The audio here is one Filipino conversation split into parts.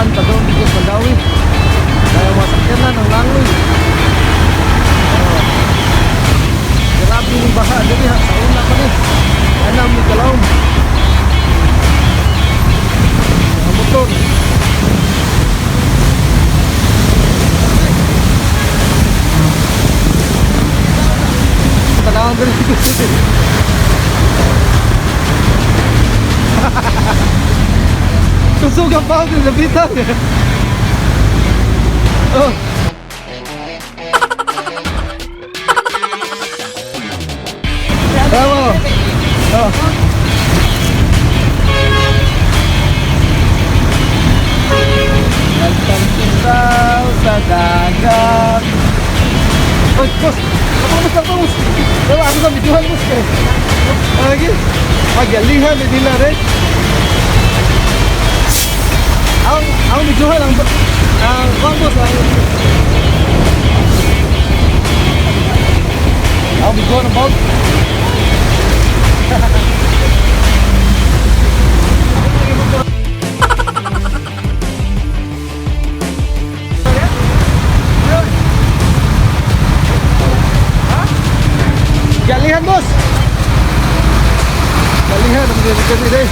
Butuan, Tagong, Bigos, Mandawi. Kaya masakyan na ng langoy. Grabe yung baha dali ha, sa una pa rin. Anam ni Kalawang. Mga motor. Tanawang dali. Susugang pa ako sa bitang. Oh. Bravo. Oh. Nagtampisaw sa dagat. Oy, boss. Kapag na boss. Diba, ako sa videohan, boss. Lagi. Magyalihan, hindi na rin. Ang videohan, ang boss. Ang videohan ang boss. Galihan bos. Galihan ang gagawin deh.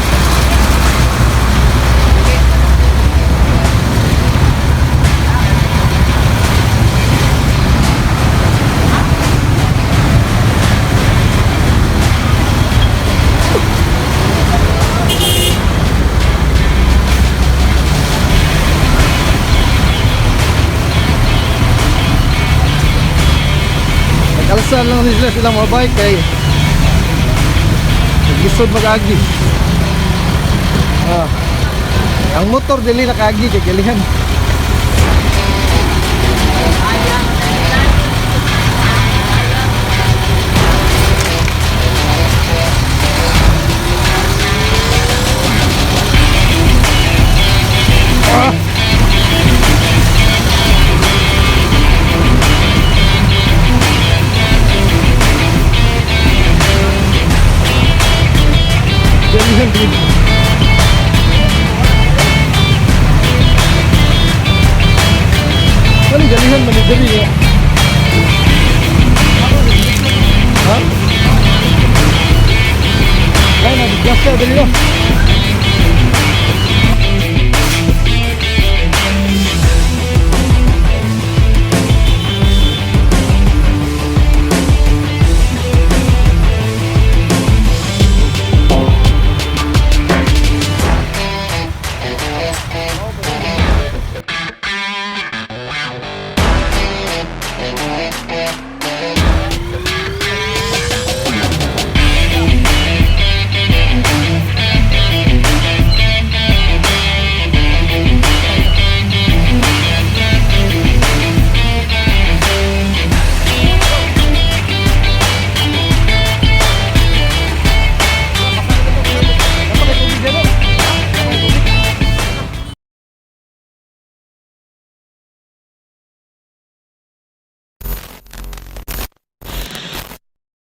Kalsan lang sila mga bike kay gisod mag-agi. Ang motor dili nakaagi kay galihan. Galihan din. Ano galihan manidari ya? Ha? Kaya na, bigas ka dali na.